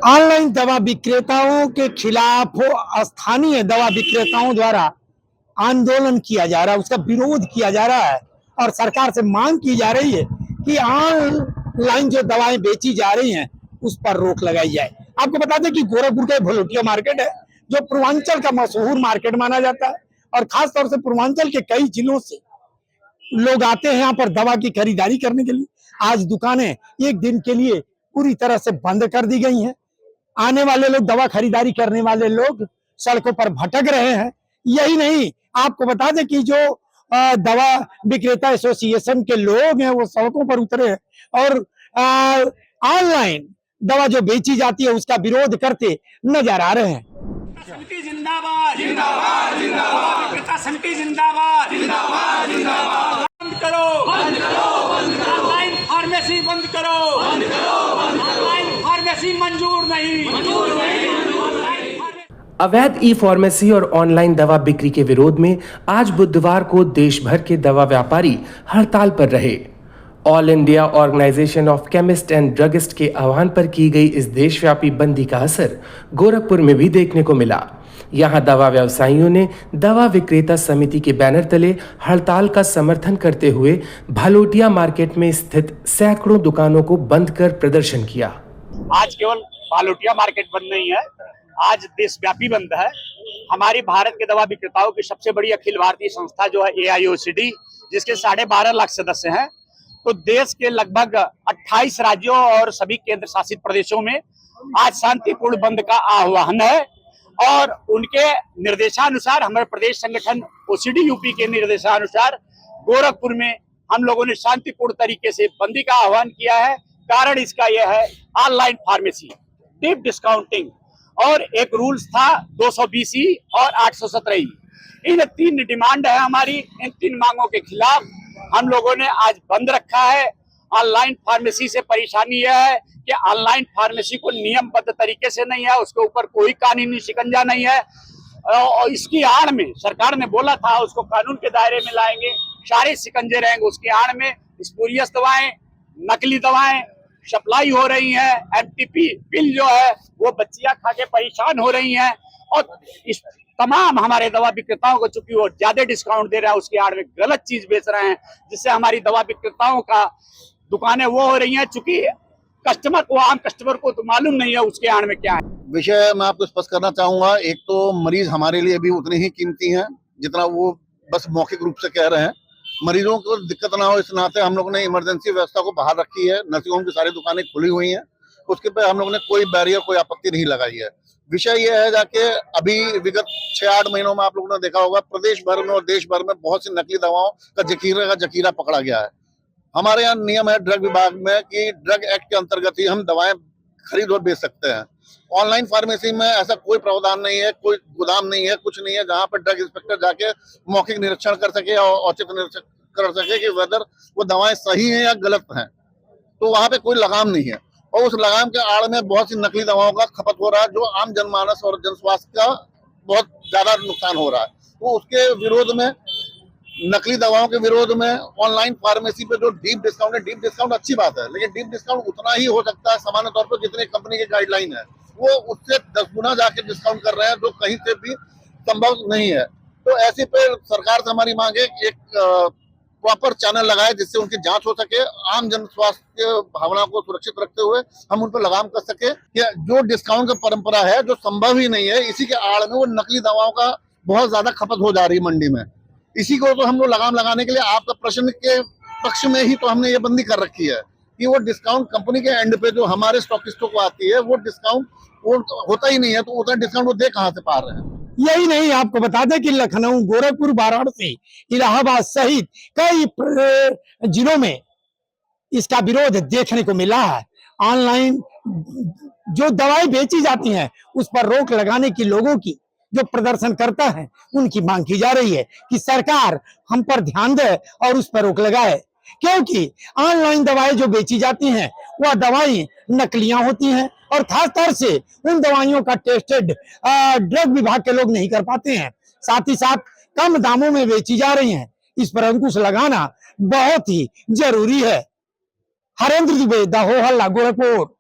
Online दवा विक्रेताओं के खिलाफ स्थानीय दवा विक्रेताओं द्वारा आंदोलन किया जा रहा है, उसका विरोध किया जा रहा है और सरकार से मांग की जा रही है कि ऑनलाइन जो दवाएं बेची जा रही हैं उस पर रोक लगाई जाए। आपको बता दें कि गोरखपुर का भलोटिया मार्केट है जो पूर्वांचल का मशहूर मार्केट माना जाता है और खासतौर से पूर्वांचल के कई जिलों से लोग आते हैं यहाँ पर दवा की खरीदारी करने के लिए। आज दुकानें एक दिन के लिए पूरी तरह से बंद कर दी गई हैं। आने वाले लोग, दवा खरीदारी करने वाले लोग सड़कों पर भटक रहे हैं। यही नहीं, आपको बता दें कि जो दवा विक्रेता एसोसिएशन के लोग हैं वो सड़कों पर उतरे हैं और ऑनलाइन दवा जो बेची जाती है उसका विरोध करते नजर आ रहे हैं। समिति जिंदाबाद जिंदाबाद जिंदाबाद, विक्रेता समिति जिंदाबाद जिंदाबाद जिंदाबाद। बंद करो बंद करो बंद करो, ऑनलाइन फार्मेसी बंद करो बंद करो बंद करो, ऑनलाइन फार्मेसी मंजूर नहीं मंजूर नहीं। अवैध ई फार्मेसी और ऑनलाइन दवा बिक्री के विरोध में आज बुधवार को देश भर के दवा व्यापारी हड़ताल पर रहे। All India organisation of chemist and druggist के आह्वान पर की गई इस देशव्यापी बंदी का असर गोरखपुर में भी देखने को मिला। यहां दवा व्यवसायियों ने दवा विक्रेता समिति के बैनर तले हड़ताल का समर्थन करते हुए भलोटिया मार्केट में स्थित सैकड़ों दुकानों को बंद कर प्रदर्शन किया। आज केवल भलोटिया मार्केट बंद नहीं है, आज देशव्यापी बंद है। हमारी भारत के दवा विक्रेताओं की सबसे बड़ी अखिल भारतीय संस्था जो है AIOCD, जिसके 12.5 लाख सदस्य हैं, तो देश के लगभग 28 राज्यों और सभी केंद्र शासित प्रदेशों में आज शांतिपूर्ण बंद का आह्वान है और उनके निर्देशानुसार हमारे प्रदेश संगठन OCD यूपी के निर्देशानुसार गोरखपुर में हम लोगों ने शांतिपूर्ण तरीके से बंदी का आह्वान किया है। कारण इसका यह है ऑनलाइन फार्मेसी, डीप डिस्काउंटिंग और एक रूल्स था 220E और 817E। इन 3 डिमांड है हमारी। इन 3 मांगों के खिलाफ हम लोगों ने आज बंद रखा है। ऑनलाइन फार्मेसी से परेशानी यह है कि ऑनलाइन फार्मेसी को नियमबद्ध तरीके से नहीं है, उसके ऊपर कोई कानूनी शिकंजा नहीं है और इसकी आड़ में सरकार ने बोला था उसको कानून के दायरे में लाएंगे, सारे शिकंजे रहेंगे। उसकी आड़ में स्पूरियस दवाएं, नकली दवाएं सप्लाई हो रही हैं। MTP पिल जो है वो बच्चियां खा के परेशान हो रही हैं और इस तमाम हमारे दवा विक्रेताओं को चूंकि वो ज्यादा डिस्काउंट दे रहा है उसकी आड़ में गलत चीज बेच रहे हैं, जिससे हमारी दवा विक्रेताओं का दुकानें वो हो रही हैं चूंकि कस्टमर को, आम कस्टमर को तो मालूम नहीं है उसके आड़ में क्या है। विषय मैं आपको स्पष्ट करना चाहूंगा। एक तो मरीज हमारे लिए भी उतने ही कीमती हैं जितना वो बस मौखिक रूप से कह रहे हैं। मरीजों को दिक्कत ना हो इस नाते हम लोगों ने इमरजेंसी व्यवस्था को बाहर रखी है। नर्सिंग होम की सारी दुकानें खुली हुई हैं, उसके पे हम लोगों ने कोई बैरियर, कोई आपत्ति नहीं लगाई है। विषय यह है जाके अभी विगत 6-8 महीनों में आप लोगों ने देखा होगा प्रदेश भर में और देश भर में बहुत सी नकली दवाओं का जखीरा पकड़ा गया है। हमारे यहाँ नियम है ड्रग विभाग में कि ड्रग एक्ट के अंतर्गत ही हम दवाएं खरीद और बेच सकते हैं। ऑनलाइन फार्मेसी में ऐसा कोई प्रावधान नहीं है, कोई गोदाम नहीं है, कुछ नहीं है जहाँ पर ड्रग इंस्पेक्टर जाके मौखिक निरीक्षण कर सके और औचित निरीक्षण कर सके कि वेदर वो दवाएं सही हैं या गलत हैं। तो वहाँ पे कोई लगाम नहीं है और उस लगाम के आड़ में बहुत सी नकली दवाओं का खपत हो रहा है जो आम जनमानस और जन स्वास्थ्य का बहुत ज्यादा नुकसान हो रहा है। तो उसके विरोध में, नकली दवाओं के विरोध में ऑनलाइन फार्मेसी पे जो डीप डिस्काउंट है, डीप डिस्काउंट अच्छी बात है, लेकिन डीप डिस्काउंट उतना ही हो सकता है सामान्य तौर पर जितने कंपनी की गाइडलाइन है। वो उससे 10 गुना जाके डिस्काउंट कर रहे हैं जो कहीं से भी संभव नहीं है। तो ऐसे पे सरकार से हमारी मांग है एक प्रॉपर चैनल लगाए जिससे उनकी जांच हो सके, आम जन स्वास्थ्य भावना को सुरक्षित रखते हुए हम उन पर लगाम कर सके। कि जो डिस्काउंट की परंपरा है जो संभव ही नहीं है, इसी के आड़ में वो नकली दवाओं का बहुत ज्यादा खपत हो जा रही है मंडी में। इसी को तो हम लोग लगाम लगाने के लिए आपका प्रश्न के पक्ष में ही तो हमने ये बंदी कर रखी है कि वो डिस्काउंट कंपनी के एंड पे जो हमारे स्टॉकिस्टों को आती है वो डिस्काउंट वो होता ही नहीं है, तो उतना डिस्काउंट वो दे कहाँ से पा रहे हैं। यही नहीं, आपको बता दें कि लखनऊ, गोरखपुर, वाराणसी, इलाहाबाद सहित कई जिलों में इसका विरोध देखने को मिला है। ऑनलाइन जो दवाएं बेची जाती हैं उस पर रोक लगाने की लोगों की जो प्रदर्शन करता है उनकी मांग की जा रही है कि सरकार हम पर ध्यान दे और उस पर रोक लगाए, क्योंकि ऑनलाइन दवाएं जो बेची जाती हैं वह दवाएं नकलियां होती हैं और खास तौर से उन दवाइयों का टेस्टेड ड्रग विभाग के लोग नहीं कर पाते हैं। साथ ही साथ कम दामों में बेची जा रही हैं। इस पर अंकुश लगाना बहुत ही जरूरी है। हरेंद्र दुबे, द हो हल्ला, गोरखपुर।